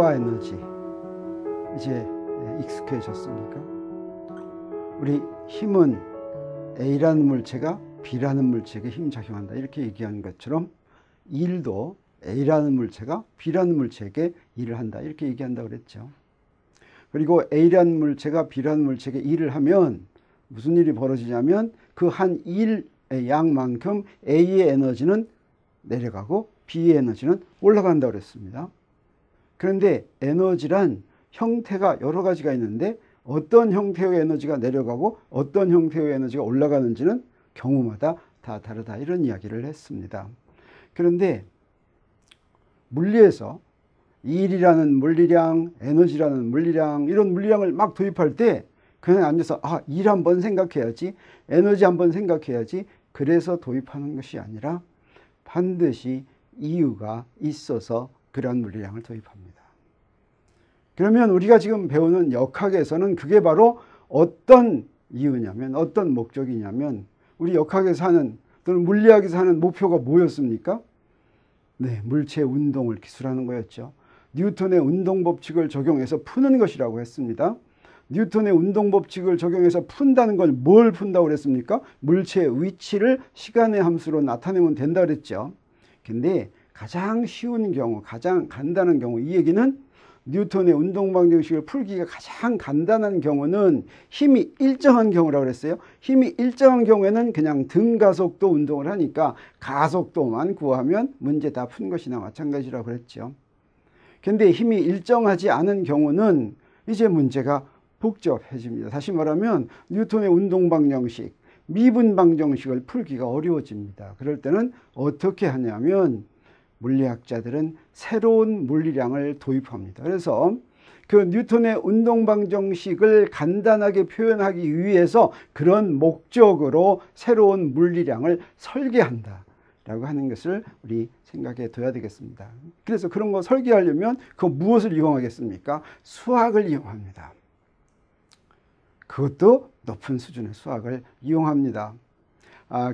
힘과 에너지 이제 익숙해졌습니까? 우리 힘은 A라는 물체가 B라는 물체에게 힘작용한다 이렇게 얘기한 것처럼 일도 A라는 물체가 B라는 물체에게 일을 한다 이렇게 얘기한다고 그랬죠. 그리고 A라는 물체가 B라는 물체에게 일을 하면 무슨 일이 벌어지냐면 그 한 일의 양만큼 A의 에너지는 내려가고 B의 에너지는 올라간다고 그랬습니다. 그런데 에너지란 형태가 여러 가지가 있는데 어떤 형태의 에너지가 내려가고 어떤 형태의 에너지가 올라가는지는 경우마다 다 다르다 이런 이야기를 했습니다. 그런데 물리에서 일이라는 물리량, 에너지라는 물리량 이런 물리량을 막 도입할 때 그냥 앉아서 일 한번 생각해야지, 에너지 한번 생각해야지 그래서 도입하는 것이 아니라 반드시 이유가 있어서 그런 물리량을 도입합니다. 그러면 우리가 지금 배우는 역학에서는 그게 바로 어떤 이유냐면 어떤 목적이냐면 우리 역학에서 하는 또는 물리학에서 하는 목표가 뭐였습니까? 네, 물체의 운동을 기술하는 거였죠. 뉴턴의 운동법칙을 적용해서 푸는 것이라고 했습니다. 뉴턴의 운동법칙을 적용해서 푼다는 걸 뭘 푼다고 그랬습니까? 물체의 위치를 시간의 함수로 나타내면 된다 그랬죠. 근데 가장 쉬운 경우, 가장 간단한 경우 이 얘기는 뉴턴의 운동방정식을 풀기가 가장 간단한 경우는 힘이 일정한 경우라고 그랬어요. 힘이 일정한 경우에는 그냥 등가속도 운동을 하니까 가속도만 구하면 문제 다 푼 것이나 마찬가지라고 그랬죠. 근데 힘이 일정하지 않은 경우는 이제 문제가 복잡해집니다. 다시 말하면 뉴턴의 운동방정식, 미분방정식을 풀기가 어려워집니다. 그럴 때는 어떻게 하냐면 물리학자들은 새로운 물리량을 도입합니다. 그래서 그 뉴턴의 운동방정식을 간단하게 표현하기 위해서 그런 목적으로 새로운 물리량을 설계한다라고 하는 것을 우리 생각해 둬야 되겠습니다. 그래서 그런 거 설계하려면 그 무엇을 이용하겠습니까? 수학을 이용합니다. 그것도 높은 수준의 수학을 이용합니다.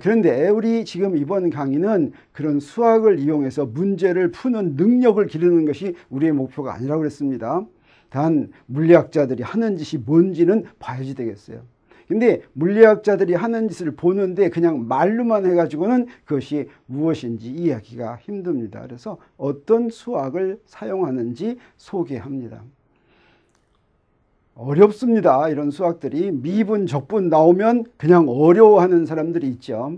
그런데 우리 지금 이번 강의는 그런 수학을 이용해서 문제를 푸는 능력을 기르는 것이 우리의 목표가 아니라고 그랬습니다. 단 물리학자들이 하는 짓이 뭔지는 봐야지 되겠어요. 근데 물리학자들이 하는 짓을 보는데 그냥 말로만 해가지고는 그것이 무엇인지 이해하기가 힘듭니다. 그래서 어떤 수학을 사용하는지 소개합니다. 어렵습니다. 이런 수학들이 미분, 적분 나오면 그냥 어려워하는 사람들이 있죠.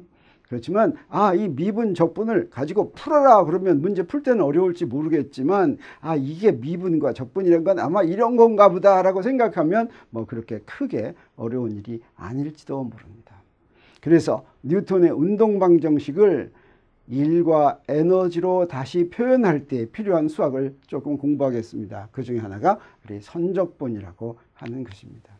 그렇지만 이 미분, 적분을 가지고 풀어라 그러면 문제 풀 때는 어려울지 모르겠지만 이게 미분과 적분이라는 건 아마 이런 건가 보다라고 생각하면 뭐 그렇게 크게 어려운 일이 아닐지도 모릅니다. 그래서 뉴턴의 운동방정식을 일과 에너지로 다시 표현할 때 필요한 수학을 조금 공부하겠습니다. 그 중에 하나가 우리 선적분이라고 하는 것입니다.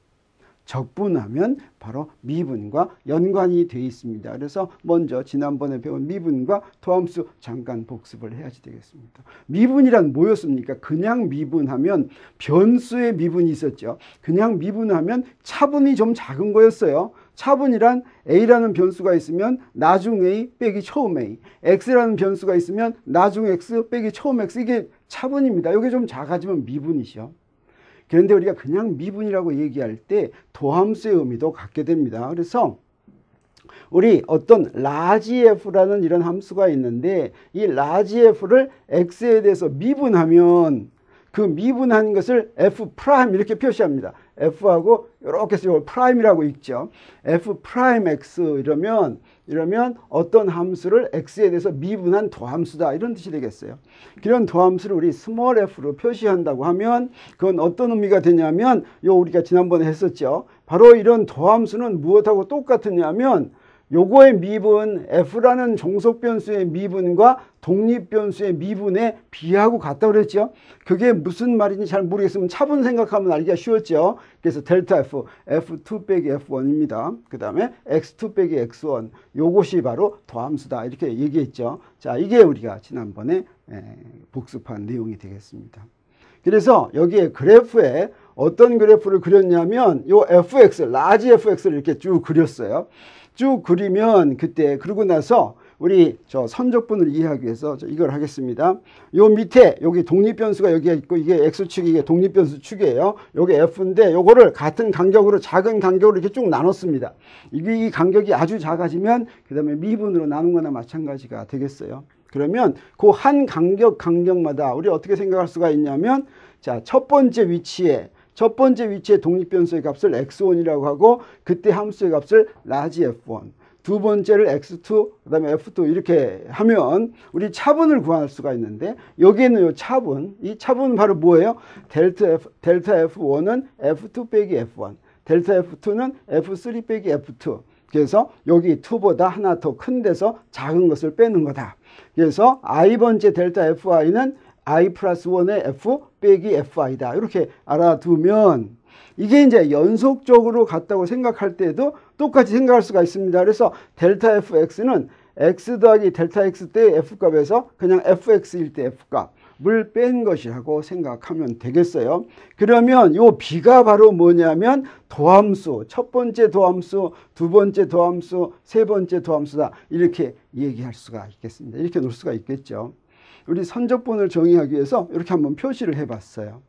적분하면 바로 미분과 연관이 되어 있습니다. 그래서 먼저 지난번에 배운 미분과 도함수 잠깐 복습을 해야지 되겠습니다. 미분이란 뭐였습니까? 그냥 미분하면 변수의 미분이 있었죠. 그냥 미분하면 차분이 좀 작은 거였어요. 차분이란 A라는 변수가 있으면 나중 A 빼기 처음 A, X라는 변수가 있으면 나중 X 빼기 처음 X, 이게 차분입니다. 이게 좀 작아지면 미분이죠. 그런데 우리가 그냥 미분이라고 얘기할 때 도함수의 의미도 갖게 됩니다. 그래서 우리 어떤 라지 f라는 이런 함수가 있는데 이 라지 f를 x에 대해서 미분하면 그 미분한 것을 f 프라임 이렇게 표시합니다. f하고 이렇게 쓰고 프라임이라고 읽죠. f 프라임 x 이러면 어떤 함수를 x에 대해서 미분한 도함수다 이런 뜻이 되겠어요. 그런 도함수를 우리 스몰 f로 표시한다고 하면 그건 어떤 의미가 되냐면 우리가 지난번에 했었죠. 바로 이런 도함수는 무엇하고 똑같으냐면 요거의 미분 f라는 종속변수의 미분과 독립변수의 미분에 비하고 같다고 그랬죠. 그게 무슨 말인지 잘 모르겠으면 차분 생각하면 알기가 쉬웠죠. 그래서 델타 f, f2 빼기 f1입니다. 그 다음에 x2 빼기 x1 요것이 바로 도함수다 이렇게 얘기했죠. 자, 이게 우리가 지난번에 복습한 내용이 되겠습니다. 그래서 여기에 그래프에 어떤 그래프를 그렸냐면 요 fx, 라지 fx를 이렇게 쭉 그렸어요. 쭉 그리면 그때 그러고 나서 우리 저 선적분을 이해하기 위해서 이걸 하겠습니다. 요 밑에 여기 독립변수가 여기가 있고 이게 x축이 이게 독립변수 축이에요. 요게 f인데 요거를 같은 간격으로 작은 간격으로 이렇게 쭉 나눴습니다. 이 간격이 아주 작아지면 그 다음에 미분으로 나눈 거나 마찬가지가 되겠어요. 그러면 그 한 간격마다 우리 어떻게 생각할 수가 있냐면 자, 첫 번째 위치에 독립변수의 값을 x1이라고 하고 그때 함수의 값을 라지 f1, 두 번째를 x2, 그 다음에 f2 이렇게 하면 우리 차분을 구할 수가 있는데 여기에는 이 차분은 바로 뭐예요? 델타 f1은 f2 빼기 f1, 델타 f2는 f3 빼기 f2. 그래서 여기 2보다 하나 더 큰 데서 작은 것을 빼는 거다. 그래서 i번째 델타 fi는 i 플러스 1의 f 빼기 fi다. 이렇게 알아두면 이게 이제 연속적으로 같다고 생각할 때도 똑같이 생각할 수가 있습니다. 그래서 델타 fx는 x 더하기 델타 x 때 f값에서 그냥 fx일 때 f값을 뺀 것이라고 생각하면 되겠어요. 그러면 요 b가 바로 뭐냐면 도함수, 첫 번째 도함수, 두 번째 도함수, 세 번째 도함수다. 이렇게 얘기할 수가 있겠습니다. 이렇게 놓을 수가 있겠죠. 우리 선적분을 정의하기 위해서 이렇게 한번 표시를 해봤어요.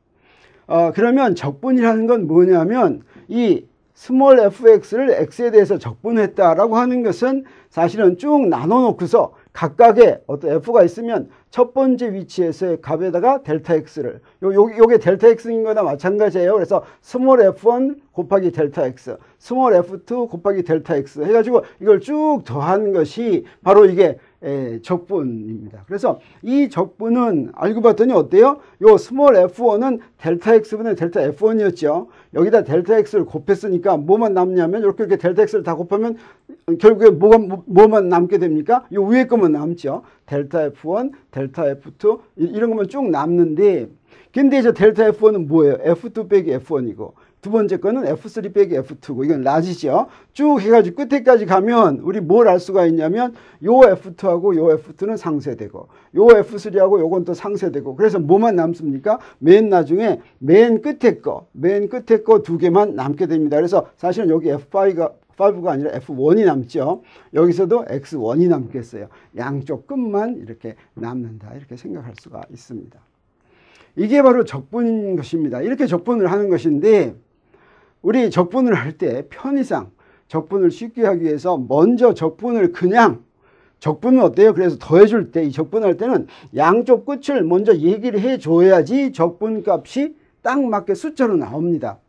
그러면 적분이라는 건 뭐냐면 이 스몰 fx를 x에 대해서 적분했다라고 하는 것은 사실은 쭉 나눠놓고서 각각의 어떤 f가 있으면 첫 번째 위치에서의 값에다가 델타 x를 요게 델타 x인 거나 마찬가지예요. 그래서 스몰 f1 곱하기 델타 x, 스몰 f2 곱하기 델타 x 해가지고 이걸 쭉 더한 것이 바로 이게 적분입니다. 그래서 이 적분은 알고 봤더니 어때요? 요 스몰 f1은 델타 x분의 델타 f1이었죠. 여기다 델타 x를 곱했으니까 뭐만 남냐면 이렇게 델타 x를 다 곱하면 결국에 뭐만 남게 됩니까? 요 위에 것만 남죠. 델타 f1, 델타 f2 이런 것만 쭉 남는데 근데 이제 델타 f1은 뭐예요? f2 빼기 f1이고 두 번째 거는 f3 빼기 f2고 이건 라지죠. 쭉 해가지고 끝에까지 가면 우리 뭘 알 수가 있냐면 요 f2하고 요 f2는 상쇄되고 요 f3하고 요건 또 상쇄되고 그래서 뭐만 남습니까? 맨 나중에 맨 끝에 거 두 개만 남게 됩니다. 그래서 사실은 여기 f5가 아니라 f1이 남죠. 여기서도 x1이 남겠어요. 양쪽 끝만 이렇게 남는다. 이렇게 생각할 수가 있습니다. 이게 바로 적분인 것입니다. 이렇게 적분을 하는 것인데 우리 적분을 할 때 편의상 적분을 쉽게 하기 위해서 먼저 적분은 어때요? 그래서 더해줄 때 이 적분할 때는 양쪽 끝을 먼저 얘기를 해줘야지 적분값이 딱 맞게 숫자로 나옵니다.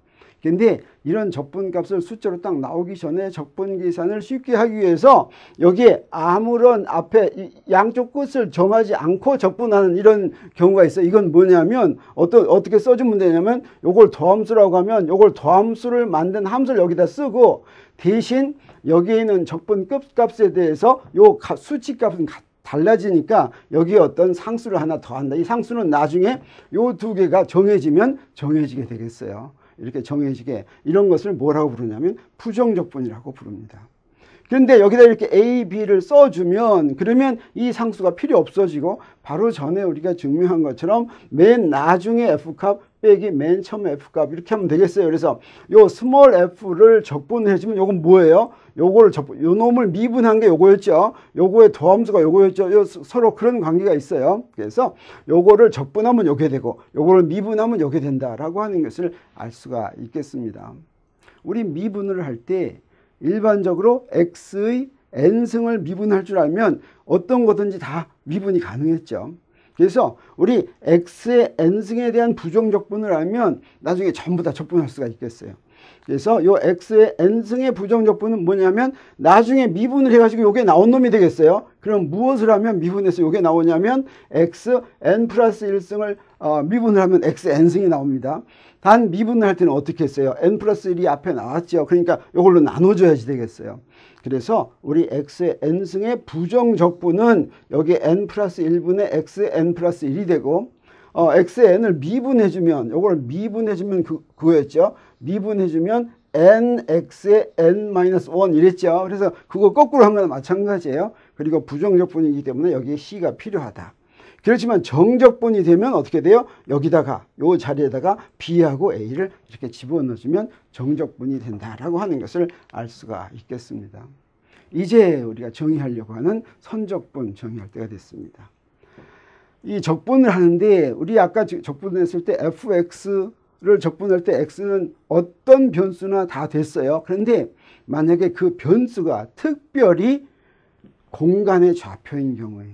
근데 이런 적분값을 숫자로 딱 나오기 전에 적분 계산을 쉽게 하기 위해서 여기에 아무런 앞에 양쪽 끝을 정하지 않고 적분하는 이런 경우가 있어요. 이건 뭐냐면 어떻게 써주면 되냐면 요걸 더함수라고 하면 요걸 더함수를 만든 함수를 여기다 쓰고 대신 여기에 있는 적분 끝값에 대해서 요 수치값은 달라지니까 여기에 어떤 상수를 하나 더한다. 이 상수는 나중에 요 두 개가 정해지게 되겠어요. 이렇게 정해지게 이런 것을 뭐라고 부르냐면 부정적분이라고 부릅니다. 그런데 여기다 이렇게 A, B를 써주면 그러면 이 상수가 필요 없어지고 바로 전에 우리가 증명한 것처럼 맨 나중에 F값 빼기 맨 처음에 F값 이렇게 하면 되겠어요. 그래서 요 스몰 F를 적분해주면 요건 뭐예요? 요 놈을 미분한 게 요거였죠. 요거의 더함수가 요거였죠. 서로 그런 관계가 있어요. 그래서 요거를 적분하면 요게 되고 요거를 미분하면 요게 된다라고 하는 것을 알 수가 있겠습니다. 우리 미분을 할 때 일반적으로 x의 n승을 미분할 줄 알면 어떤 거든지 다 미분이 가능했죠. 그래서 우리 x의 n승에 대한 부정적분을 알면 나중에 전부 다 적분할 수가 있겠어요. 그래서 요 x의 n승의 부정적분은 뭐냐면 나중에 미분을 해가지고 요게 나온 놈이 되겠어요. 그럼 무엇을 하면 미분해서 요게 나오냐면 x n 플러스 1승을 미분을 하면 x n승이 나옵니다. 단 미분을 할 때는 어떻게 했어요? n 플러스 1이 앞에 나왔죠. 그러니까 요걸로 나눠줘야지 되겠어요. 그래서 우리 x의 n승의 부정적분은 여기 n 플러스 1분의 x n 플러스 1이 되고 x의 n을 미분해주면 요걸 미분해주면 그거였죠. 미분해주면 nx의 n-1 이랬죠. 그래서 그거 거꾸로 한 거나 마찬가지예요. 그리고 부정적분이기 때문에 여기에 c가 필요하다. 그렇지만 정적분이 되면 어떻게 돼요? 여기다가 요 자리에다가 b하고 a를 이렇게 집어넣어주면 정적분이 된다라고 하는 것을 알 수가 있겠습니다. 이제 우리가 정의하려고 하는 선적분 정의할 때가 됐습니다. 이 적분을 하는데 우리 아까 적분했을 때 fx를 적분할 때 x는 어떤 변수나 다 됐어요. 그런데 만약에 그 변수가 특별히 공간의 좌표인 경우에,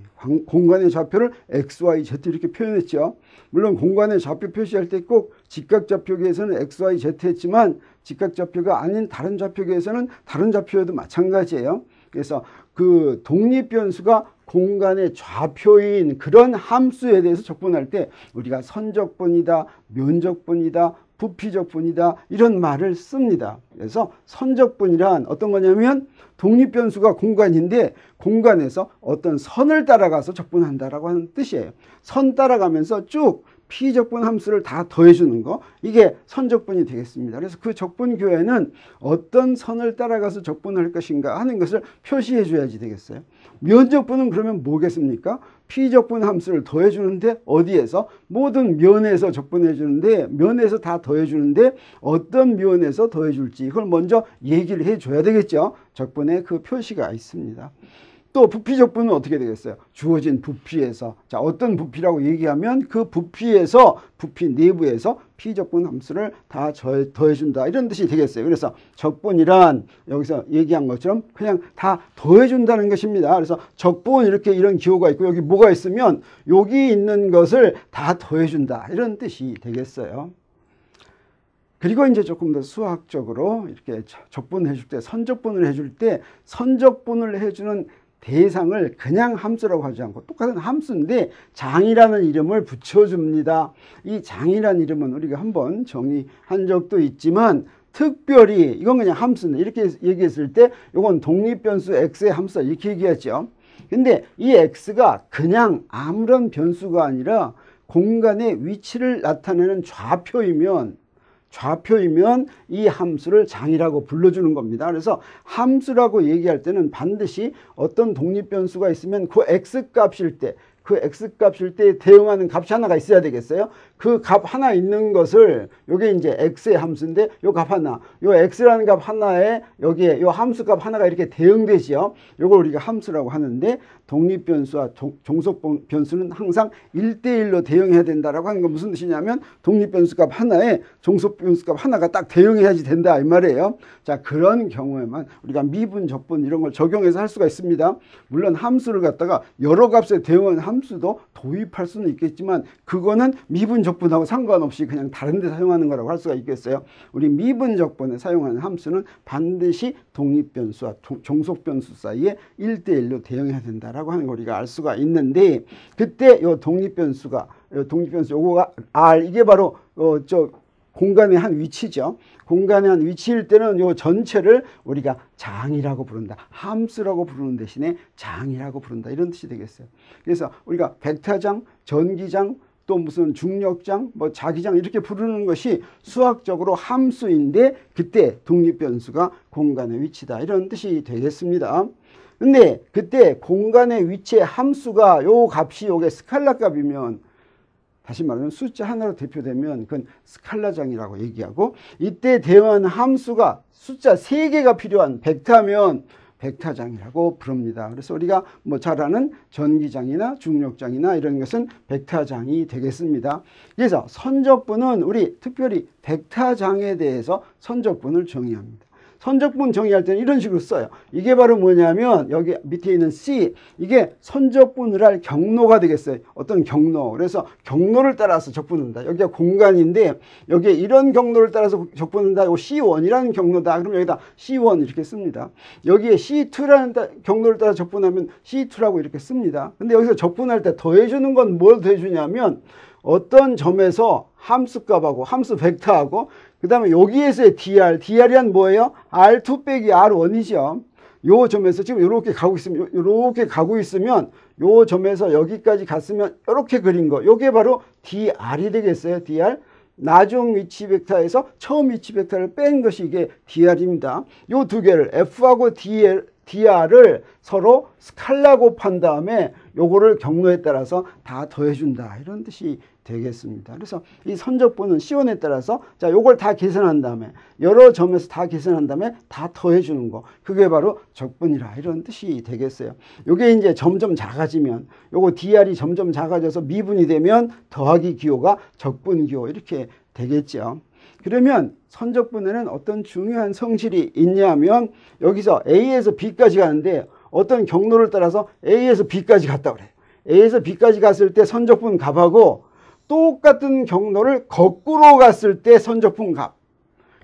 공간의 좌표를 x, y, z 이렇게 표현했죠. 물론 공간의 좌표 표시할 때 꼭 직각좌표계에서는 x, y, z 했지만 직각좌표가 아닌 다른 좌표계에서는 다른 좌표여도 마찬가지예요. 그래서 그 독립변수가 공간의 좌표인 그런 함수에 대해서 적분할 때 우리가 선적분이다, 면적분이다, 부피적분이다 이런 말을 씁니다. 그래서 선적분이란 어떤 거냐면 독립변수가 공간인데 공간에서 어떤 선을 따라가서 적분한다라고 하는 뜻이에요. 선 따라가면서 쭉 피적분 함수를 다 더해주는 거, 이게 선적분이 되겠습니다. 그래서 그 적분교에는 어떤 선을 따라가서 적분할 것인가 하는 것을 표시해 줘야지 되겠어요. 면적분은 그러면 뭐겠습니까? 피적분 함수를 더해주는데 어디에서? 모든 면에서 적분해 주는데 면에서 다 더해 주는데 어떤 면에서 더해 줄지 이걸 먼저 얘기를 해 줘야 되겠죠. 적분에 그 표시가 있습니다. 또 부피적분은 어떻게 되겠어요? 주어진 부피에서, 자, 어떤 부피라고 얘기하면 그 부피에서, 부피 내부에서 피적분 함수를 다 더해준다 이런 뜻이 되겠어요. 그래서 적분이란 여기서 얘기한 것처럼 그냥 다 더해준다는 것입니다. 그래서 적분 이렇게 이런 기호가 있고 여기 뭐가 있으면 여기 있는 것을 다 더해준다 이런 뜻이 되겠어요. 그리고 이제 조금 더 수학적으로 이렇게 적분을 해줄 때, 선적분을 해줄 때 선적분을 해주는 대상을 그냥 함수라고 하지 않고 똑같은 함수인데 장이라는 이름을 붙여줍니다. 이 장이라는 이름은 우리가 한번 정의한 적도 있지만 특별히 이건 그냥 함수인데 이렇게 얘기했을 때 이건 독립변수 x의 함수다 이렇게 얘기하죠. 근데 이 x가 그냥 아무런 변수가 아니라 공간의 위치를 나타내는 좌표이면 이 함수를 장이라고 불러주는 겁니다. 그래서 함수라고 얘기할 때는 반드시 어떤 독립변수가 있으면 그 x값일 때 대응하는 값이 하나가 있어야 되겠어요. 그 값 하나 있는 것을 요게 이제 x의 함수인데 요 값 하나, 요 x라는 값 하나에 여기에 요 함수 값 하나가 이렇게 대응되지요. 요걸 우리가 함수라고 하는데 독립변수와 종속변수는 항상 1대1로 대응해야 된다라고 하는 건 무슨 뜻이냐면 독립변수 값 하나에 종속변수 값 하나가 딱 대응해야지 된다 이 말이에요. 자, 그런 경우에만 우리가 미분, 적분 이런 걸 적용해서 할 수가 있습니다. 물론 함수를 갖다가 여러 값에 대응하는 함수도 도입할 수는 있겠지만 그거는 미분, 적분하고 상관없이 그냥 다른 데 사용하는 거라고 할 수가 있겠어요. 우리 미분, 적분에 사용하는 함수는 반드시 독립변수와 종속변수 사이에 1대1로 대응해야 된다라고 하는 걸 우리가 알 수가 있는데 그때 요 독립변수 요거가 R 이게 바로 공간의 한 위치죠. 공간의 한 위치일 때는 요 전체를 우리가 장이라고 부른다. 함수라고 부르는 대신에 장이라고 부른다. 이런 뜻이 되겠어요. 그래서 우리가 벡터장, 전기장, 또 무슨 중력장, 뭐 자기장 이렇게 부르는 것이 수학적으로 함수인데 그때 독립변수가 공간의 위치다. 이런 뜻이 되겠습니다. 근데 그때 공간의 위치의 함수가 요 값이 요게 스칼라 값이면 다시 말하면 숫자 하나로 대표되면 그건 스칼라장이라고 얘기하고 이때 대응하는 함수가 숫자 3개가 필요한 벡터면 벡터장이라고 부릅니다. 그래서 우리가 뭐 잘 아는 전기장이나 중력장이나 이런 것은 벡터장이 되겠습니다. 그래서 선적분은 우리 특별히 벡터장에 대해서 선적분을 정의합니다. 선적분 정의할 때는 이런 식으로 써요. 이게 바로 뭐냐면 여기 밑에 있는 C 이게 선적분을 할 경로가 되겠어요. 어떤 경로. 그래서 경로를 따라서 적분한다. 여기가 공간인데 여기에 이런 경로를 따라서 적분한다. 이거 C1이라는 경로다. 그럼 여기다 C1 이렇게 씁니다. 여기에 C2라는 경로를 따라 적분하면 C2라고 이렇게 씁니다. 근데 여기서 적분할 때 더해주는 건 뭘 더해주냐면 어떤 점에서 함수값하고 함수 벡터하고 그 다음에 여기에서의 DR이란 뭐예요? R2 빼기 R1이죠. 요 점에서 지금 이렇게 가고 있으면 요 점에서 여기까지 갔으면 이렇게 그린 거 요게 바로 DR이 되겠어요. DR. 나중 위치 벡터에서 처음 위치 벡터를 뺀 것이 이게 DR입니다. 요 두 개를 F하고 dr을 서로 스칼라 곱한 다음에 요거를 경로에 따라서 다 더해준다, 이런 뜻이 되겠습니다. 그래서 이 선적분은 C1에 따라서 자 요걸 다 계산한 다음에 여러 점에서 다 계산한 다음에 다 더해주는 거, 그게 바로 적분이라, 이런 뜻이 되겠어요. 요게 이제 점점 작아지면, 요거 dr이 점점 작아져서 미분이 되면 더하기 기호가 적분 기호, 이렇게 되겠죠. 그러면 선적분에는 어떤 중요한 성질이 있냐면, 여기서 A에서 B까지 가는데 어떤 경로를 따라서 A에서 B까지 갔다 그래요. A에서 B까지 갔을 때 선적분 값하고 똑같은 경로를 거꾸로 갔을 때 선적분 값.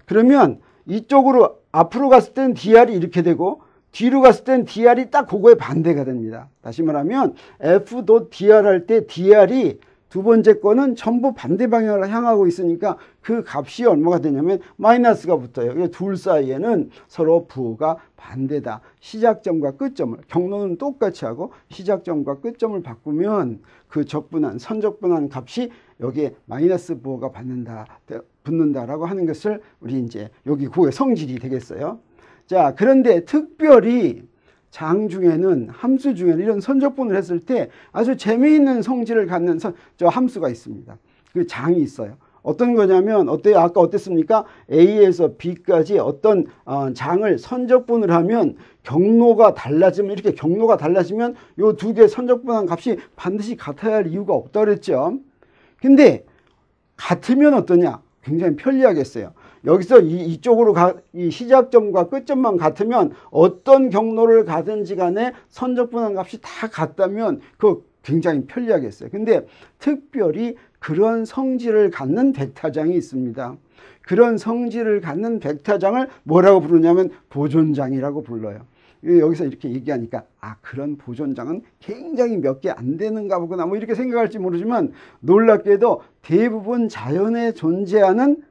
그러면 이쪽으로 앞으로 갔을 때는 dr이 이렇게 되고 뒤로 갔을 때는 dr이 딱 그거에 반대가 됩니다. 다시 말하면 f.dr 할 때 dr이 두 번째 거는 전부 반대 방향을 향하고 있으니까 그 값이 얼마가 되냐면 마이너스가 붙어요. 이 둘 사이에는 서로 부호가 반대다. 시작점과 끝점을, 경로는 똑같이 하고 시작점과 끝점을 바꾸면 그 적분한, 선적분한 값이 여기에 마이너스 부호가 붙는다라고 하는 것을 우리 이제 여기 구의 성질이 되겠어요. 자, 그런데 특별히 장 중에는, 함수 중에는 이런 선적분을 했을 때 아주 재미있는 성질을 갖는 함수가 있습니다. 그 장이 있어요. 어떤 거냐면, 어때요? 아까 어땠습니까? A에서 B까지 어떤 장을 선적분을 하면 경로가 달라지면, 이렇게 경로가 달라지면 요 두 개 선적분한 값이 반드시 같아야 할 이유가 없다 그랬죠. 근데 같으면 어떠냐? 굉장히 편리하겠어요. 여기서 이쪽으로 이 시작점과 끝점만 같으면 어떤 경로를 가든지 간에 선적분한 값이 다 같다면 그거 굉장히 편리하겠어요. 근데 특별히 그런 성질을 갖는 벡터장이 있습니다. 그런 성질을 갖는 벡터장을 뭐라고 부르냐면 보존장이라고 불러요. 여기서 이렇게 얘기하니까 그런 보존장은 굉장히 몇 개 안 되는가 보구나 뭐 이렇게 생각할지 모르지만, 놀랍게도 대부분 자연에 존재하는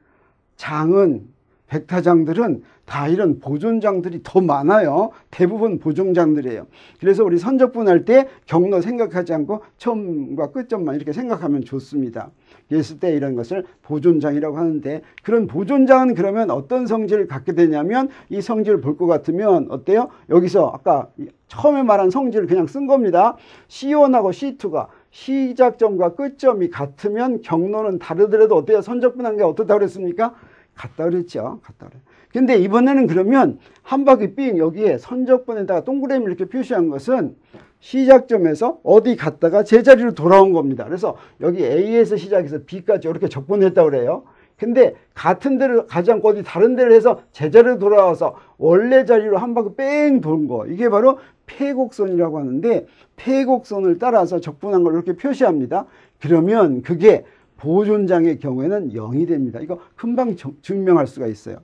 장은, 벡터장들은 다 이런 보존장들이 더 많아요. 대부분 보존장들이에요. 그래서 우리 선적분할 때 경로 생각하지 않고 처음과 끝점만 이렇게 생각하면 좋습니다. 그랬을 때 이런 것을 보존장이라고 하는데, 그런 보존장은 그러면 어떤 성질을 갖게 되냐면, 이 성질을 볼 것 같으면 어때요? 여기서 아까 처음에 말한 성질을 그냥 쓴 겁니다. C1하고 C2가 시작점과 끝점이 같으면 경로는 다르더라도 어때요? 선적분한 게 어떻다고 그랬습니까? 같다 그랬죠. 같다 그래. 근데 이번에는 그러면 한 바퀴 삥 여기에 선적분에다가 동그라미를 이렇게 표시한 것은 시작점에서 어디 갔다가 제자리로 돌아온 겁니다. 그래서 여기 A에서 시작해서 B까지 이렇게 적분했다고 그래요. 근데 같은 데를 가지 않고 어디 다른 데를 해서 제자리로 돌아와서 원래 자리로 한 바퀴 뺑 도는 거, 이게 바로 폐곡선이라고 하는데, 폐곡선을 따라서 적분한 걸 이렇게 표시합니다. 그러면 그게 보존장의 경우에는 0이 됩니다. 이거 금방 증명할 수가 있어요.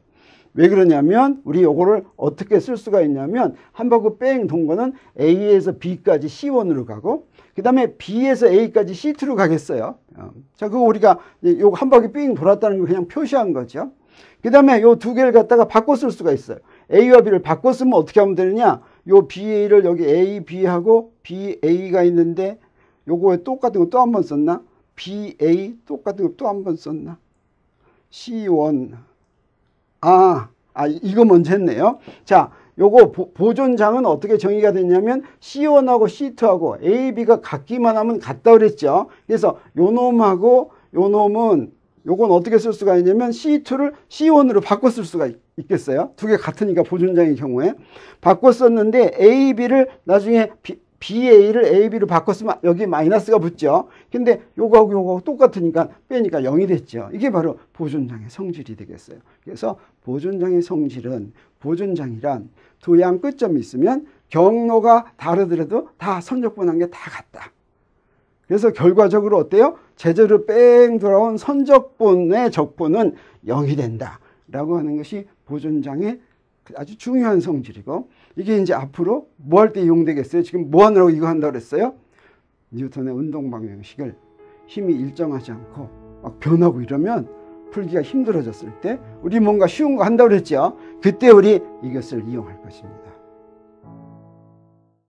왜 그러냐면 우리 요거를 어떻게 쓸 수가 있냐면, 한 바퀴 뺑 돈 거는 A에서 B까지 C1으로 가고, 그 다음에 B에서 A까지 C2로 가겠어요. 자, 그거 우리가 요거 한 바퀴 삥 돌았다는 걸 그냥 표시한 거죠. 그 다음에 요 두 개를 갖다가 바꿔 쓸 수가 있어요. A와 B를 바꿔 쓰면 어떻게 하면 되느냐? 요 BA를 여기 A, B하고 BA가 있는데 요거에 똑같은 거 또 한 번 썼나? BA 똑같은 거 또 한 번 썼나? C1. 이거 먼저 했네요. 자, 요거 보존장은 어떻게 정의가 됐냐면 C1하고 C2하고 A, B가 같기만 하면 같다 그랬죠. 그래서 요 놈하고 요 놈은 요건 어떻게 쓸 수가 있냐면 C2를 C1으로 바꿔 쓸 수가 있겠어요. 두 개 같으니까 보존장의 경우에 바꿔 썼는데 A, B를 나중에 BA를 AB로 바꿨으면 여기 마이너스가 붙죠. 근데 요거하고 요거하고 똑같으니까 빼니까 0이 됐죠. 이게 바로 보존장의 성질이 되겠어요. 그래서 보존장의 성질은, 보존장이란 두 양 끝점이 있으면 경로가 다르더라도 다 선적분한 게 다 같다. 그래서 결과적으로 어때요? 제자리로 뺑 돌아온 선적분의 적분은 0이 된다 라고 하는 것이 보존장의 아주 중요한 성질이고, 이게 이제 앞으로 뭐 할 때 이용되겠어요? 지금 뭐 하느라고 이거 한다고 그랬어요? 뉴턴의 운동 방정식을 힘이 일정하지 않고 막 변하고 이러면 풀기가 힘들어졌을 때 우리 뭔가 쉬운 거 한다고 그랬죠? 그때 우리 이것을 이용할 것입니다.